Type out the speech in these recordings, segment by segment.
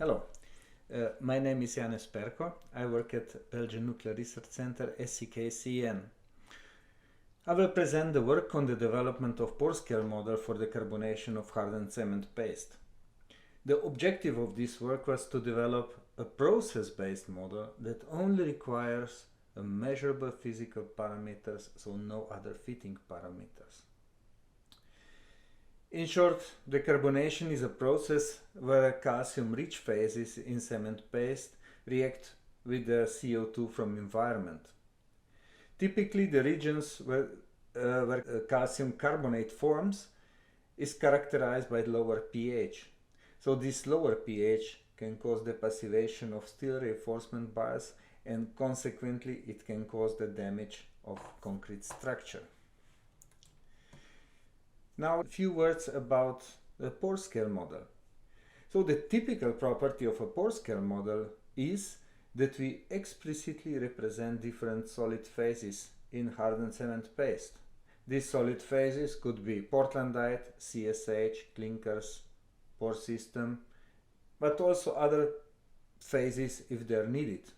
Hello, my name is Janez Perko. I work at Belgian Nuclear Research Center, SCKCN. I will present the work on the development of pore scale model for the carbonation of hardened cement paste. The objective of this work was to develop a process-based model that only requires a measurable physical parameters, so no other fitting parameters. In short, the carbonation is a process where calcium-rich phases in cement paste react with the CO2 from environment. Typically, the regions where calcium carbonate forms is characterized by lower pH. So this lower pH can cause the passivation of steel reinforcement bars, and consequently it can cause the damage of concrete structure. Now a few words about the pore scale model. So the typical property of a pore scale model is that we explicitly represent different solid phases in hardened cement paste. These solid phases could be portlandite, CSH, clinkers, pore system, but also other phases if they are needed.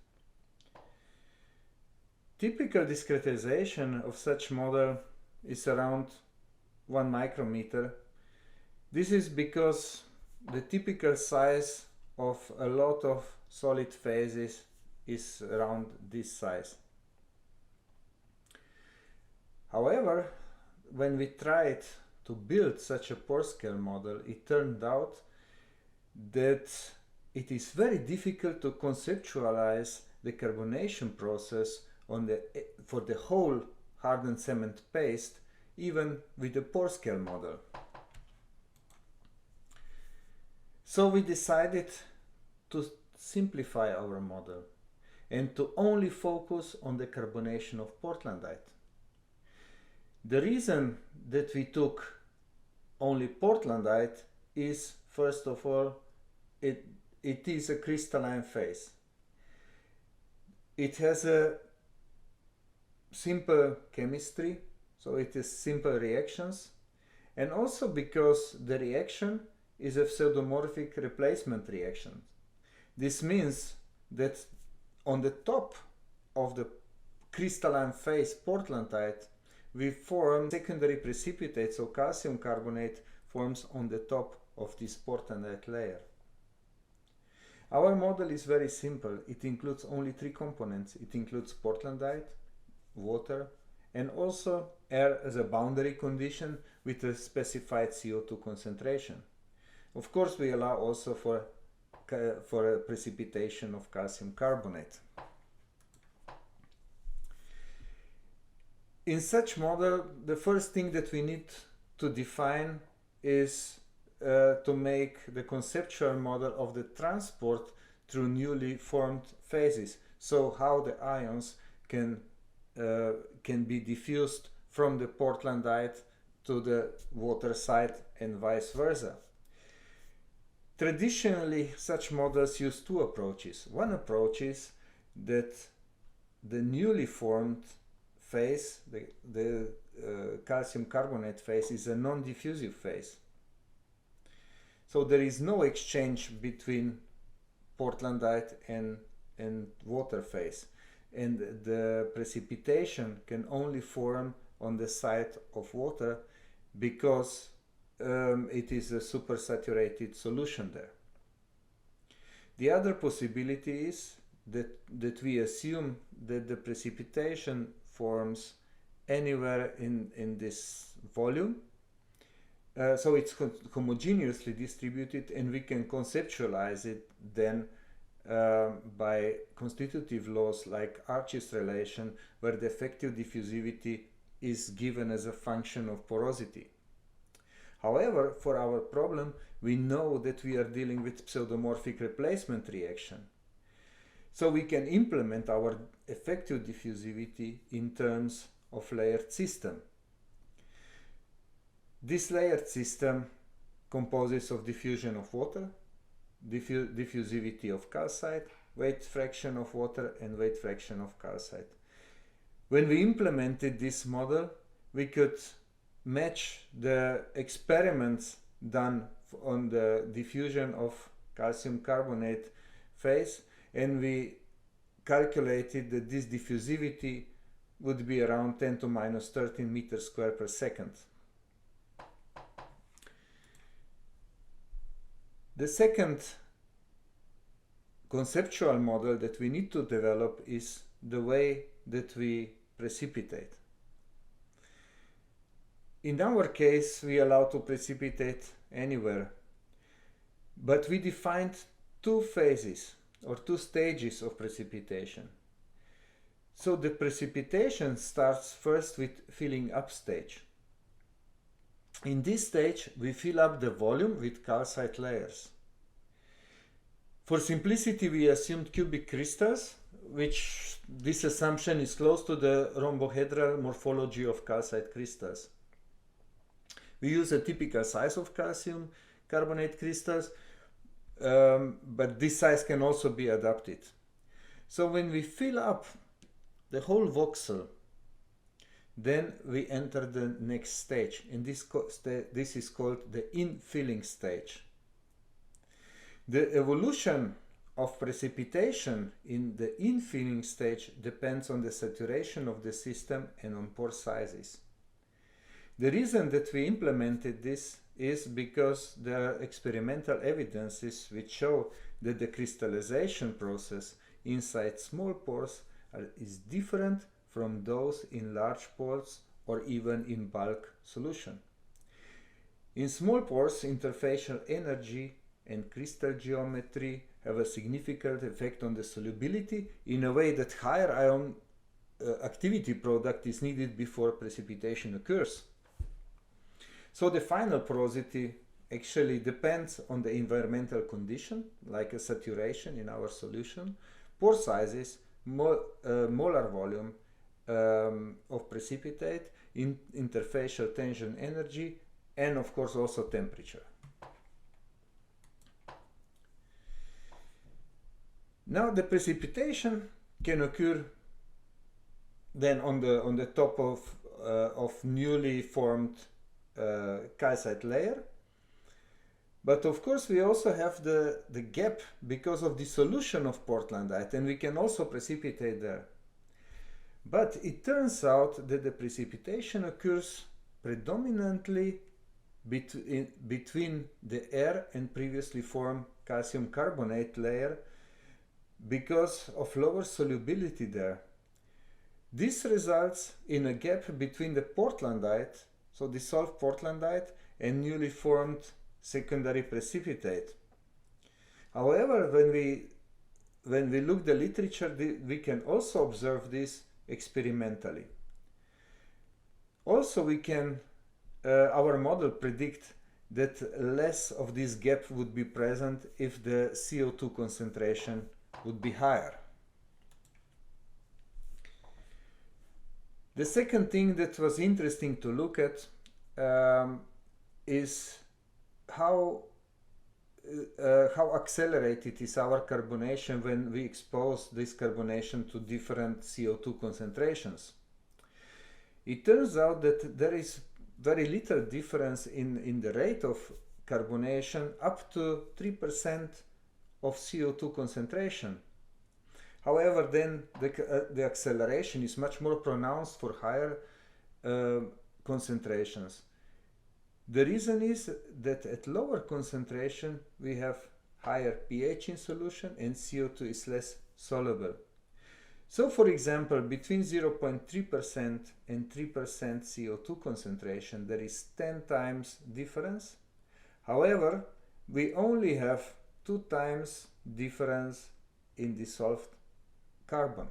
Typical discretization of such model is around 1 micrometer. This is because the typical size of a lot of solid phases is around this size. However, when we tried to build such a pore scale model, it turned out that it is very difficult to conceptualize the carbonation process for the whole hardened cement paste, even with the pore scale model. So we decided to simplify our model and to only focus on the carbonation of portlandite. The reason that we took only portlandite is, first of all, it is a crystalline phase. It has a simple chemistry, so it is simple reactions, and also because the reaction is a pseudomorphic replacement reaction. This means that on the top of the crystalline phase portlandite, we form secondary precipitate, so calcium carbonate forms on the top of this portlandite layer. Our model is very simple. It includes only 3 components. It includes portlandite, water, and also air as a boundary condition with a specified CO2 concentration. Of course, we allow also for a precipitation of calcium carbonate. In such model, the first thing that we need to define is to make the conceptual model of the transport through newly formed phases. So how the ions can be diffused from the portlandite to the water side and vice versa. Traditionally, such models use 2 approaches. One approach is that the newly formed phase, the calcium carbonate phase, is a non-diffusive phase. So there is no exchange between portlandite and water phase, and the precipitation can only form on the side of water because it is a supersaturated solution there. The other possibility is that we assume that the precipitation forms anywhere in this volume, so it's homogeneously distributed, and we can conceptualize it then by constitutive laws like Archie's relation, where the effective diffusivity is given as a function of porosity. However, for our problem, we know that we are dealing with pseudomorphic replacement reaction. So we can implement our effective diffusivity in terms of layered system. This layered system composes of diffusion of water, diffusivity of calcite, weight fraction of water, and weight fraction of calcite. When we implemented this model, we could match the experiments done on the diffusion of calcium carbonate phase, and we calculated that this diffusivity would be around 10 to minus 13 meters square per second. The second conceptual model that we need to develop is the way that we precipitate. In our case, we allow to precipitate anywhere, but we defined two phases or two stages of precipitation. So the precipitation starts first with filling up stage. In this stage, we fill up the volume with calcite layers. For simplicity, we assumed cubic crystals, which this assumption is close to the rhombohedral morphology of calcite crystals. We use a typical size of calcium carbonate crystals, but this size can also be adapted. So when we fill up the whole voxel, then we enter the next stage, and this is called the infilling stage. The evolution of precipitation in the infilling stage depends on the saturation of the system and on pore sizes. The reason that we implemented this is because there are experimental evidences which show that the crystallization process inside small pores is different from those in large pores or even in bulk solution. In small pores, interfacial energy and crystal geometry have a significant effect on the solubility in a way that higher ion activity product is needed before precipitation occurs. So the final porosity actually depends on the environmental condition, like a saturation in our solution, pore sizes, molar volume of precipitate, interfacial tension energy, and of course also temperature. Now the precipitation can occur then on the top of newly formed calcite layer, but of course we also have the gap because of dissolution of portlandite, and we can also precipitate there. But it turns out that the precipitation occurs predominantly between the air and previously formed calcium carbonate layer because of lower solubility there. This results in a gap between the portlandite, so dissolved portlandite, and newly formed secondary precipitate. However, when we look the literature, we can also observe this experimentally. Also, we can our model predict that less of this gap would be present if the CO2 concentration would be higher. The second thing that was interesting to look at is how accelerated is our carbonation when we expose this carbonation to different CO2 concentrations. It turns out that there is very little difference in the rate of carbonation up to 3% of CO2 concentration. However, then the acceleration is much more pronounced for higher concentrations. The reason is that at lower concentration we have higher pH in solution and CO2 is less soluble. So for example, between 0.3% and 3% CO2 concentration there is 10 times difference. However, we only have 2 times difference in dissolved carbon.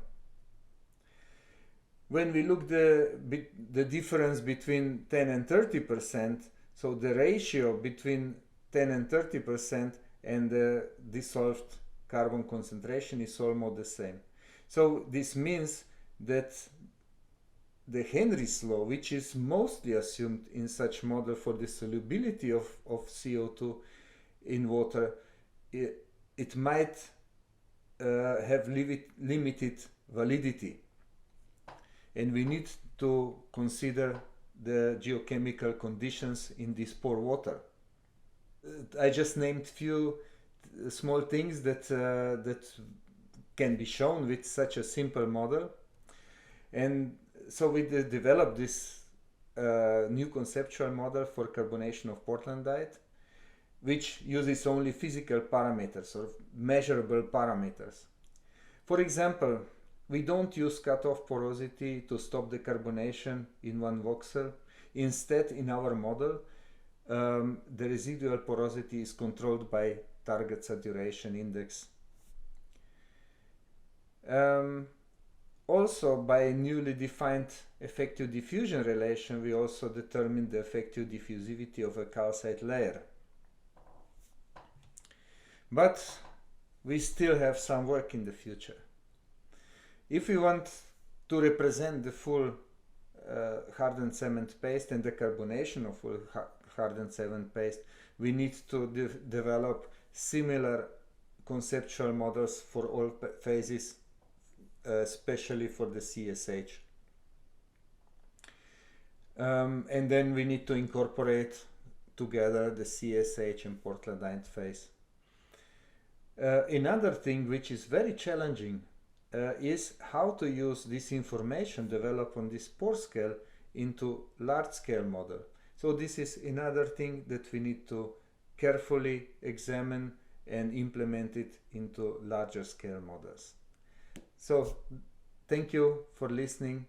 When we look the difference between 10 and 30%, so the ratio between 10 and 30% and the dissolved carbon concentration is almost the same. So this means that the Henry's law, which is mostly assumed in such model for the solubility of CO2 in water, it might have limited validity, and we need to consider the geochemical conditions in this pore water. I just named few small things that that can be shown with such a simple model. And so we developed this new conceptual model for carbonation of portlandite, which uses only physical parameters or measurable parameters. For example, we don't use cutoff porosity to stop the carbonation in one voxel. Instead, in our model, the residual porosity is controlled by target saturation index. Also, by a newly defined effective diffusion relation, we also determine the effective diffusivity of a calcite layer. But we still have some work in the future. If we want to represent the full hardened cement paste and the carbonation of full hardened cement paste, we need to develop similar conceptual models for all phases, especially for the CSH. And then we need to incorporate together the CSH and portlandite phase. Another thing which is very challenging is how to use this information developed on this pore scale into large scale model. So this is another thing that we need to carefully examine and implement it into larger scale models. So thank you for listening.